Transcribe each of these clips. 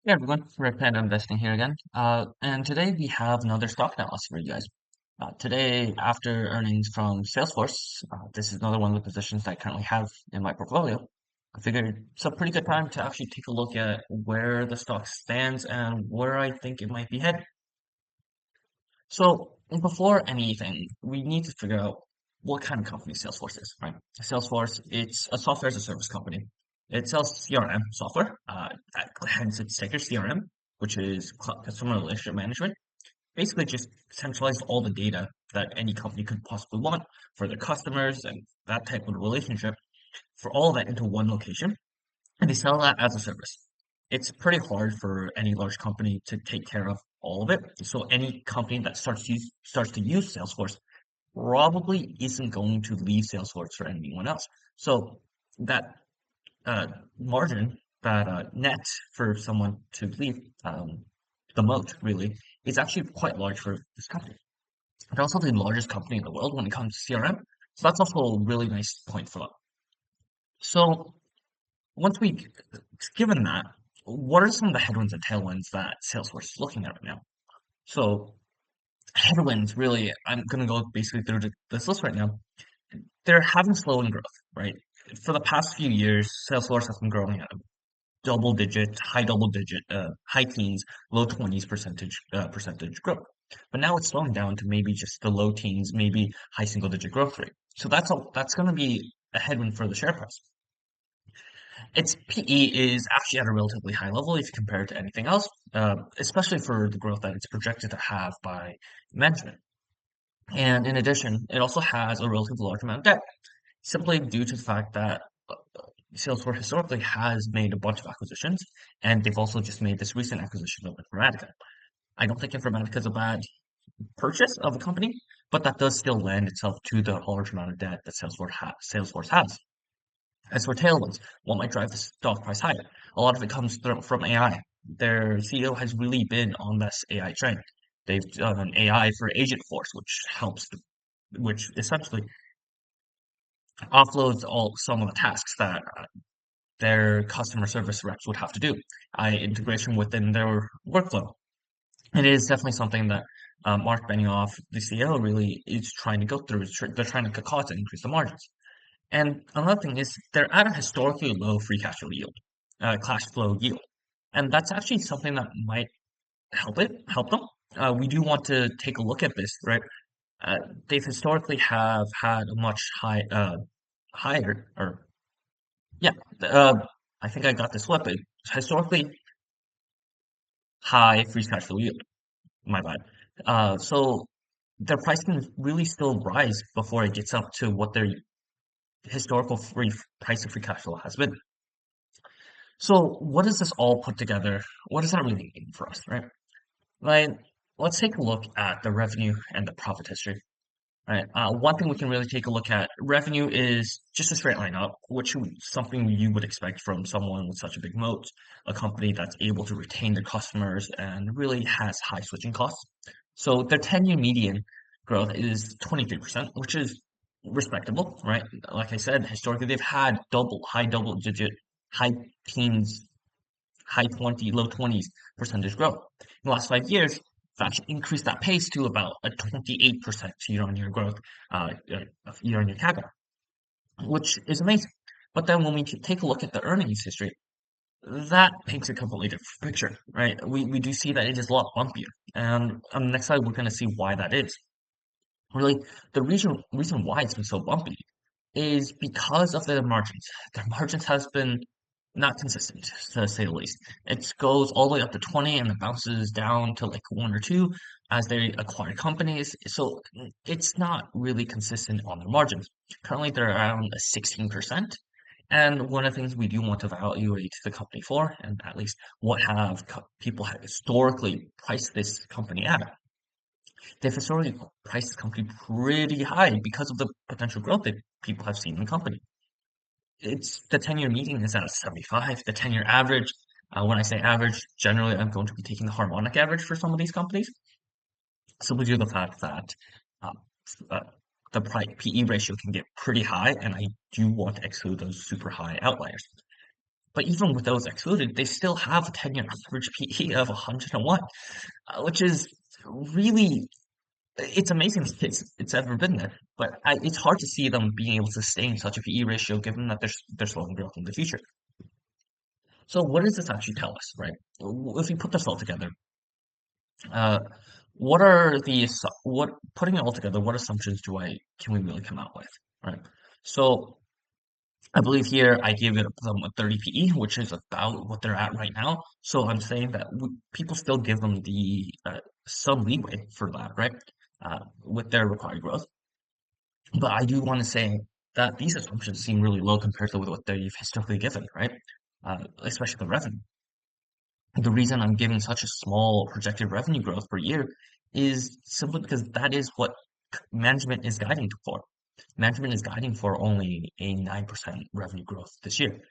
Hey everyone, Red Panda Investing here again. And today we have another stock analysis for you guys. Today, after earnings from Salesforce, this is another one of the positions that I currently have in my portfolio. I figured it's a pretty good time to actually take a look at where the stock stands and where I think it might be headed. So, before anything, we need to figure out what kind of company Salesforce is, right? Salesforce, it's a software as a service company. It sells CRM software, hence its ticker CRM, which is customer relationship management. Basically, just centralizes all the data that any company could possibly want for their customers and that type of relationship for all of that into one location, and they sell that as a service. It's pretty hard for any large company to take care of all of it. So any company that starts to use Salesforce probably isn't going to leave Salesforce for anyone else. So that uh, margin, that net for someone to leave, the moat really, is actually quite large for this company. They're also the largest company in the world when it comes to CRM. So that's also a really nice point for them. So once we, given that, what are some of the headwinds and tailwinds that Salesforce is looking at right now? So headwinds, really, I'm going to go basically through this list right now. They're having slowing growth, right? For the past few years, Salesforce has been growing at a double digit, high teens, low 20s percentage growth. But now it's slowing down to maybe just the low teens, maybe high single digit growth rate. So that's going to be a headwind for the share price. Its PE is actually at a relatively high level if you compare it to anything else, especially for the growth that it's projected to have by management. And in addition, it also has a relatively large amount of debt, simply due to the fact that Salesforce historically has made a bunch of acquisitions, and they've also just made this recent acquisition of Informatica. I don't think Informatica is a bad purchase of a company, but that does still lend itself to the large amount of debt that Salesforce has. As for tailwinds, what might drive the stock price higher? A lot of it comes from AI. Their CEO has really been on this AI train. They've done an AI for Agent Force, which essentially offloads all some of the tasks that their customer service reps would have to do. Integration within their workflow. It is definitely something that Mark Benioff, the CEO, really is trying to go through. They're trying to cut costs and increase the margins. And another thing is they're at a historically low free cash flow yield, and that's actually something that might help them. We do want to take a look at this, right? Uh, they've historically have had a much higher, or yeah, uh, I think I got this flipped. Historically high free cash flow yield. My bad. So their price can really still rise before it gets up to what their historical price of free cash flow has been. So what does this all put together? What does that really mean for us, right? Like, let's take a look at the revenue and the profit history. Right. One thing we can really take a look at revenue is just a straight line up, which is something you would expect from someone with such a big moat, a company that's able to retain their customers and really has high switching costs. So their 10-year median growth is 23%, which is respectable, right? Like I said, historically they've had high double digit, high teens, high 20, low 20s percentage growth. In the last 5 years, that increased that pace to about a 28% year-on-year growth, year-on-year CAGR, which is amazing. But then when we take a look at the earnings history, that paints a completely different picture, right? We do see that it is a lot bumpier. And on the next slide, we're going to see why that is. Really, the reason why it's been so bumpy is because of their margins. Their margins has been not consistent, to say the least. It goes all the way up to 20 and then bounces down to like one or two as they acquire companies. So it's not really consistent on their margins. Currently, they're around 16%. And one of the things we do want to evaluate the company for, and at least what have people have historically priced this company at, they've historically priced this company pretty high because of the potential growth that people have seen in the company. It's the 10-year median is at a 75. The 10-year average, when I say average, generally I'm going to be taking the harmonic average for some of these companies, simply due to the fact that uh, uh, the PE ratio can get pretty high, and I do want to exclude those super high outliers. But even with those excluded, they still have a 10-year average PE of 101, which is really it's amazing if it's ever been there. But it's hard to see them being able to sustain such a PE ratio given that they're slowing growth in the future. So what does this actually tell us, right? If we put this all together, uh, what are what putting it all together, what assumptions do I can we really come out with, right? So I believe here I give it them a 30 PE, which is about what they're at right now. So I'm saying that people still give them the some leeway for that, right? With their required growth. But I do want to say that these assumptions seem really low compared to what they've historically given, right? Especially the revenue. The reason I'm giving such a small projected revenue growth per year is simply because that is what management is guiding for. Management is guiding for only a 9% revenue growth this year.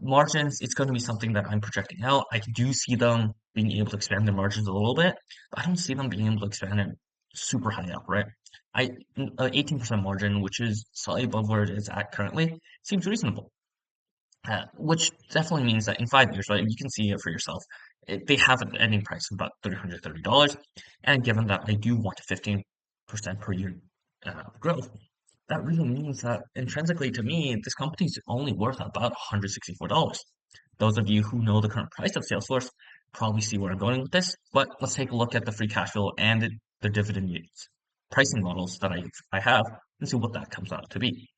Margins, it's going to be something that I'm projecting out. I do see them being able to expand their margins a little bit, but I don't see them being able to expand it super high up, right? I 18% margin, which is slightly above where it is at currently, seems reasonable. Which definitely means that in 5 years, right, you can see it for yourself. They have an ending price of about $330, and given that I do want a 15% per year growth, that really means that intrinsically to me, this company is only worth about $164. Those of you who know the current price of Salesforce probably see where I'm going with this, but let's take a look at the free cash flow and the dividend yields pricing models that I have and see what that comes out to be.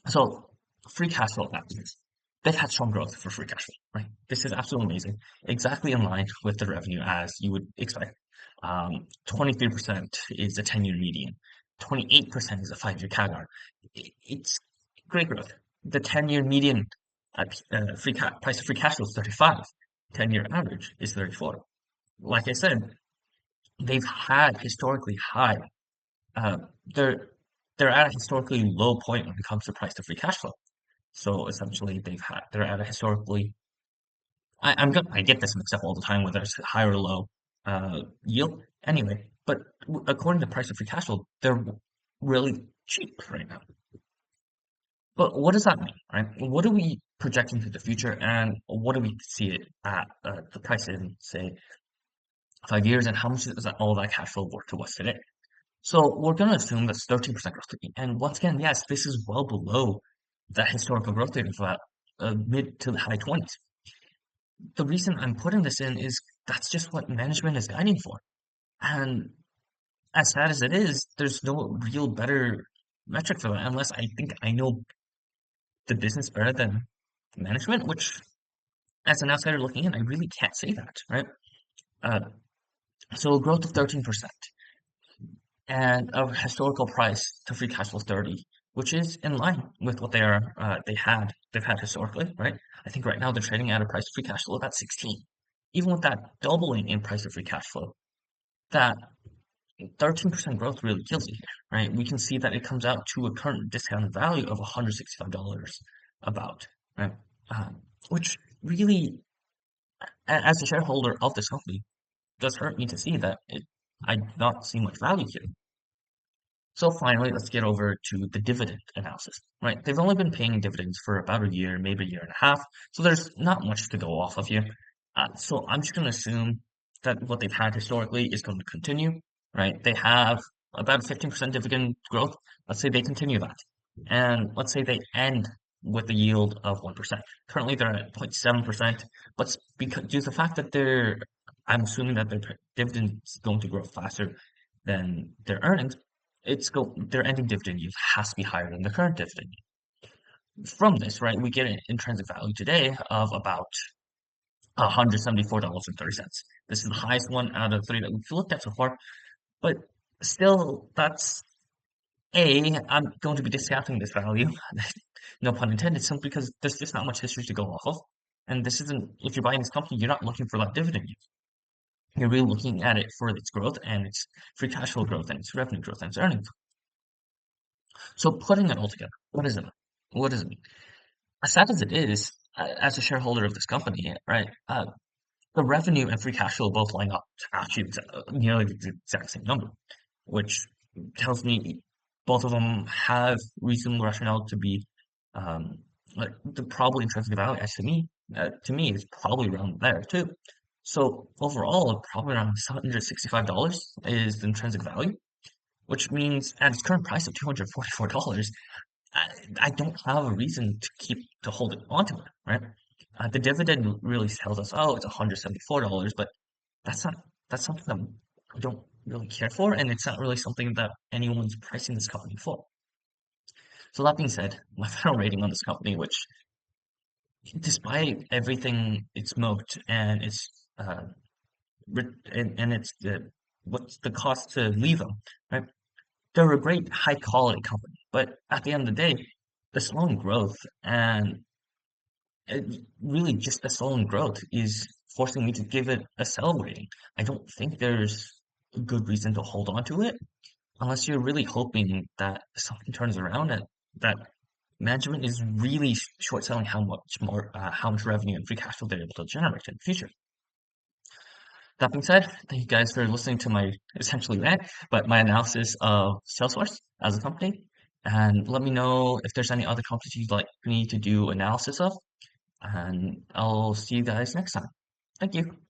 So free cash flow factors. They've had strong growth for free cash flow, right? This is absolutely amazing. Exactly in line with the revenue as you would expect. 23% is the 10-year median. 28% is a 5-year CAGR. It's great growth. The 10-year median price of free cash flow is 35. 10-year average is 34. Like I said, they've had historically high. Uh, they're they're at a historically low point when it comes to price to free cash flow. So essentially, they're at a historically. I get this mixed up all the time whether it's high or low yield. Anyway, but according to price of free cash flow, they're really cheap right now. But what does that mean, right? What do we project into the future, and what do we see it at the price in say 5 years, and how much is that all that cash flow worth to us today? So we're going to assume that's 13% growth rate. And once again, yes, this is well below the historical growth rate of about mid to the high 20s. The reason I'm putting this in is that's just what management is guiding for. And as sad as it is, there's no real better metric for that unless I think I know the business better than management, which as an outsider looking in, I really can't say that, right? Uh, so a growth of 13%. And a historical price to free cash flow 30, which is in line with what they've had historically, right? I think right now they're trading at a price of free cash flow of about 16. Even with that doubling in price of free cash flow, that 13% growth really kills you here, right? We can see that it comes out to a current discounted value of $165 about, right? Which really, as a shareholder of this company, does hurt me to see that I do not see much value here. So finally, let's get over to the dividend analysis, right? They've only been paying dividends for about a year, maybe a year and a half, so there's not much to go off of here. So I'm just going to assume that what they've had historically is going to continue, right? They have about 15% dividend growth. Let's say they continue that. And let's say they end with a yield of 1%. Currently, they're at 0.7%, but because due to the fact that I'm assuming that their dividend is going to grow faster than their earnings, their ending dividend yield has to be higher than the current dividend yield. From this, right, we get an intrinsic value today of about $174.30. This is the highest one out of the three that we've looked at so far, but still, I'm going to be discounting this value, no pun intended, simply because there's just not much history to go off of. And this isn't, if you're buying this company, you're not looking for that dividend yield. You're really looking at it for its growth and its free cash flow growth and its revenue growth and its earnings. So putting it all together, what is it? What does it mean? As sad as it is, as a shareholder of this company, right? The revenue and free cash flow both line up to actually nearly the exact same number, which tells me both of them have reasonable rationale to be um, like the probably intrinsic value, as to me, is probably around there too. So overall, probably around $765 is the intrinsic value, which means at its current price of $244, I, I don't have a reason to hold it onto it, right? The dividend really tells us, oh, it's $174, but that's not that's something that I don't really care for, and it's not really something that anyone's pricing this company for. So that being said, my final rating on this company, which despite everything it's moat and and it's what's the cost to leave them, right? They're a great high quality company, but at the end of the day, the slowing growth and really just the slowing growth is forcing me to give it a sell rating. I don't think there's a good reason to hold on to it unless you're really hoping that something turns around and that management is really short selling how much revenue and free cash flow they're able to generate in the future. That being said, thank you guys for listening to my essentially rant, but my analysis of Salesforce as a company. And let me know if there's any other companies you'd like me to do analysis of. And I'll see you guys next time. Thank you.